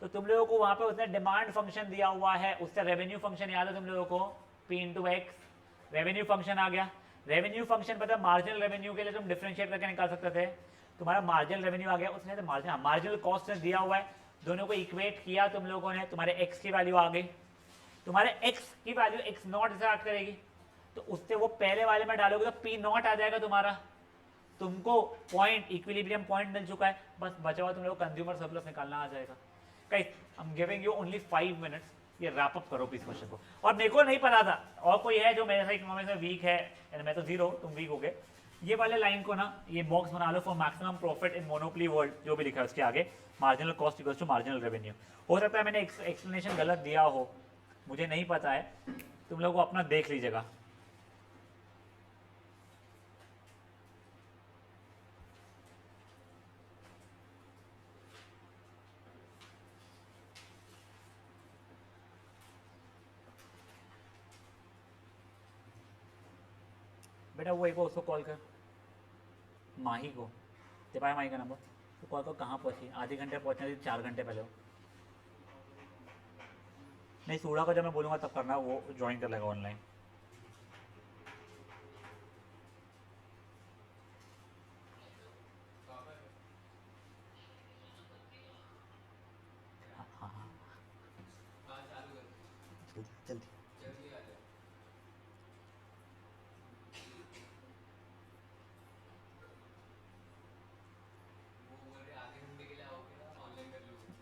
तो तुम लोगों को वहां पे उसने डिमांड फंक्शन दिया हुआ है, उससे रेवेन्यू फंक्शन याद है तुम लोगों को, P/X रेवेन्यू फंक्शन आ गया। रेवेन्यू फंक्शन पता है मार्जिनल रेवेन्यू के लिए तुम डिफरेंशिएट करके निकाल सकते थे, तुम्हारा मार्जिनल रेवेन्यू आ गया, उसने तो मार्जिनल कॉस्ट ने दिया हुआ है, दोनों को इक्वेट किया तुम लोगों ने, तुम्हारे एक्स की वैल्यू आ गई, तुम्हारे एक्स की वैल्यू एक्स नॉट से ऐड करेगी, तो उससे वो पहले वाले में डालोगे तो P0 आ जाएगा तुम्हारा, तुमको पॉइंट इक्विलिब्रियम पॉइंट मिल चुका है, बस बचा हुआ तुम लोग कंज्यूमर सरप्लस निकालना आ जाएगा। Guys I am giving you only 5 minutes, ये रैप अप करो प्लीज क्वेश्चन को। और मेरे को नहीं पता था, और कोई है जो मेरे से इकोनॉमिक्स में वीक है, यानी मैं तो 0, तुम वीक हो गए, ये वाले लाइन को ना ये बॉक्स बना लो, for maximum profit in monopoly world, जो भी लिखा है उसके आगे marginal cost equals to marginal revenue. हो सकता है मैंने एक्सप्लेनेशन गलत दिया हो, मुझे नहीं पता है, तुम लोग को अपना देख लीजिएगा। बेटा वो एक को उसको कॉल कर, माही को, दे पाए माही का नंबर, तो कॉल कर, कहाँ पहुँची, आधे घंटे पहुँचने थी, 4 घंटे पहले हो। नहीं सूढ़ा का जब मैं बोलूँगा तब करना, वो ज्वाइन कर लेगा ऑनलाइन। हाँ हाँ जल्दी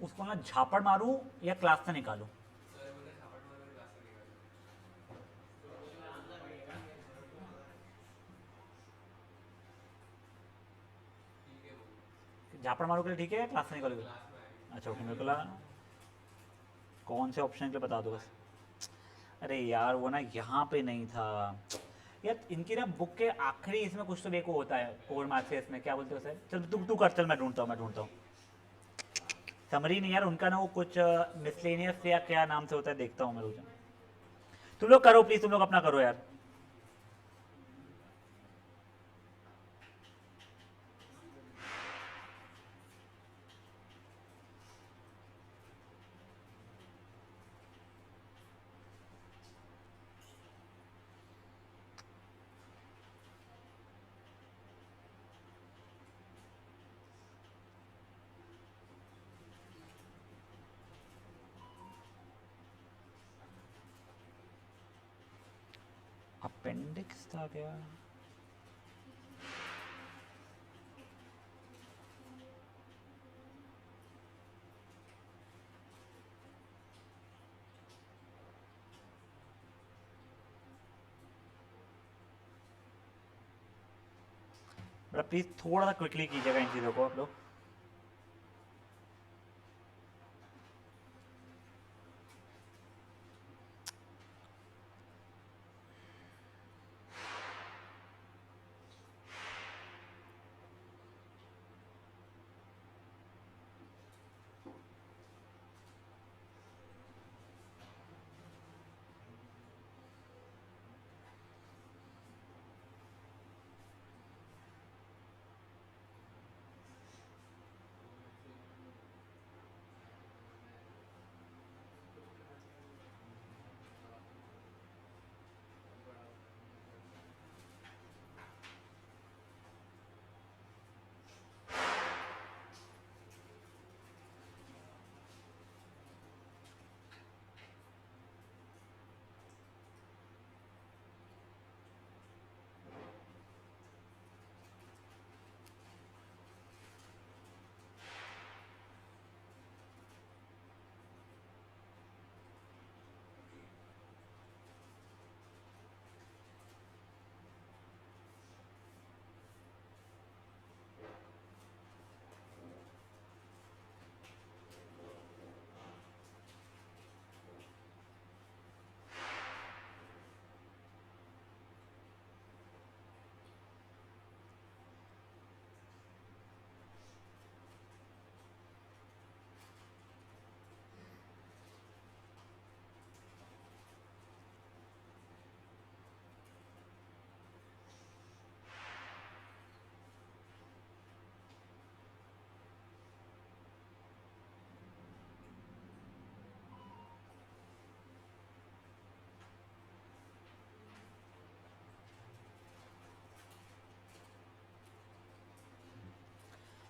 उसको ना झापड़ मारूं या क्लास से निकालूं? झापड़ मारू के लिए ठीक है, क्लास से निकालोगे? अच्छा ओके, मेरे को लगा कौन से ऑप्शन के लिए बता दो बस। अरे यार वो ना यहाँ पे नहीं था यार, इनकी ना बुक के आखिरी इसमें कुछ तो देखो होता है कोर मैथ्स में, क्या बोलते हो सर, चल तू कर, चल मैं ढूंढता हूँ। समरी नहीं यार, उनका ना वो कुछ मिसलेनियस या क्या नाम से होता है, देखता हूँ मैं रुक जाओ। तुम लोग करो प्लीज, तुम लोग अपना करो यार। अपेंडिक्स था क्या? बड़ा प्लीज थोड़ा सा क्विकली कीजिएगा इन चीज़ों को आप लोग।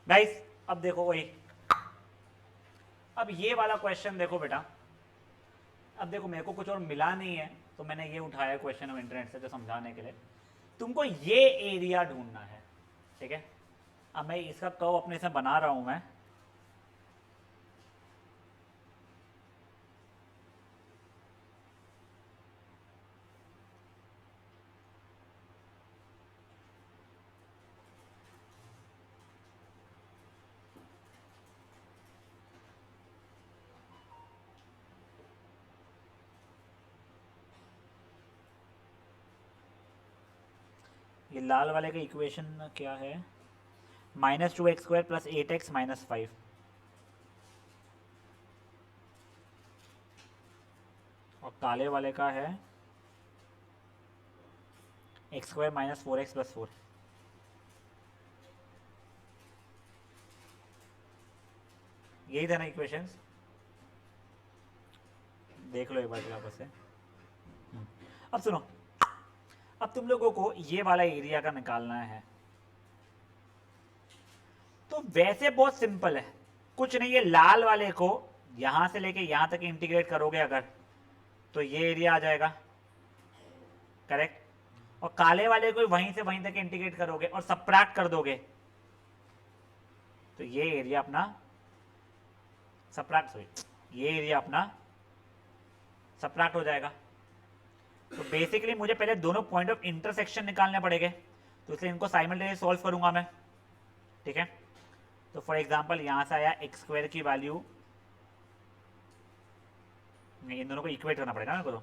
गाइस अब देखो वही, अब ये वाला क्वेश्चन देखो बेटा। अब देखो मेरे को कुछ और मिला नहीं है तो मैंने ये उठाया क्वेश्चन ऑफ इंटरनेट से जो समझाने के लिए। तुमको ये एरिया ढूंढना है, ठीक है। अब मैं इसका कर्व अपने से बना रहा हूं मैं। ये लाल वाले का इक्वेशन क्या है? -2x² + 8x - 5। और काले वाले का है x² - 4x + 4। यही था ना इक्वेशंस? देख लो एक बार वापस से। अब सुनो, अब तुम लोगों को ये वाला एरिया का निकालना है। तो वैसे बहुत सिंपल है, कुछ नहीं, ये लाल वाले को यहां से लेके यहां तक इंटीग्रेट करोगे अगर, तो ये एरिया आ जाएगा, करेक्ट। और काले वाले को वहीं से वहीं तक इंटीग्रेट करोगे और सबट्रैक्ट कर दोगे, तो ये एरिया अपना ये एरिया अपना सबट्रैक्ट हो जाएगा। तो बेसिकली मुझे पहले दोनों पॉइंट ऑफ इंटरसेक्शन निकालने पड़ेंगे, तो इसलिए इनको साइमल्टेनियसली सॉल्व करूंगा मैं, ठीक है। तो फॉर एग्जांपल यहां से आया x² की वैल्यू, इन दोनों को इक्वेट करना पड़ेगा ना करो।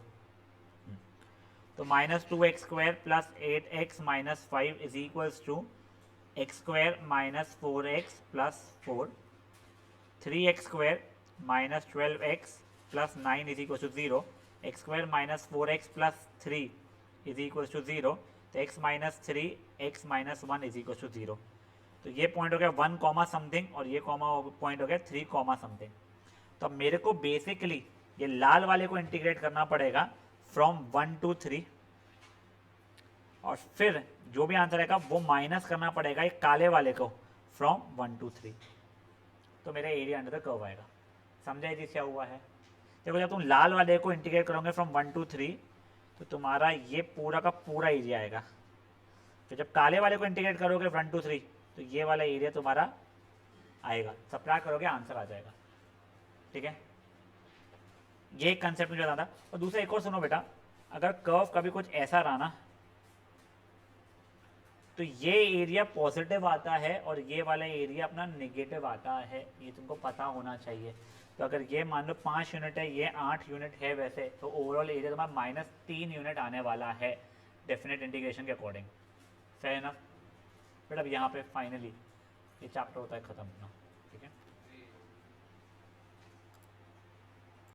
तो -2x² + 8x - 5 = x² - 4x + 4। 3x² minus 12x plus 9 is equal to 0, x² minus 4x plus 3 is equal to 0, तो x minus 3 x minus 1 is equal to 0। तो ये पॉइंट हो गया 1 कॉमा समथिंग और ये पॉइंट हो गया 3 कॉमा समथिंग। तो अब मेरे को बेसिकली ये लाल वाले को इंटीग्रेट करना पड़ेगा फ्रॉम 1 to 3 और फिर जो भी आंसर आएगा वो माइनस करना पड़ेगा एक काले वाले को फ्रॉम 1 to 3, तो मेरा एरिया अंडर द कर्व आएगा। समझा जी क्या हुआ है? देखो जब तुम लाल वाले को इंटीग्रेट करोगे फ्रॉम 1 to 3 तो तुम्हारा ये पूरा का पूरा एरिया आएगा। तो जब काले वाले को इंटीग्रेट करोगे 1 to 3 तो ये वाला एरिया तुम्हारा आएगा, सब्ट्रैक्ट करोगे आंसर आ जाएगा। ठीक है, ये एक कंसेप्ट मुझे बताना था। और दूसरा एक और सुनो बेटा, अगर कर्व कभी कुछ ऐसा रहा ना तो ये एरिया पॉजिटिव आता है और ये वाला एरिया अपना नेगेटिव आता है, ये तुमको पता होना चाहिए। तो अगर ये मान लो 5 यूनिट है, ये 8 यूनिट है वैसे, तो ओवरऑल एरिया तुम्हारा -3 यूनिट आने वाला है डेफिनेट इंटीग्रेशन के अकॉर्डिंग। Fair enough? बट अब यहाँ पे फाइनली ये चैप्टर होता है ख़त्म अपना।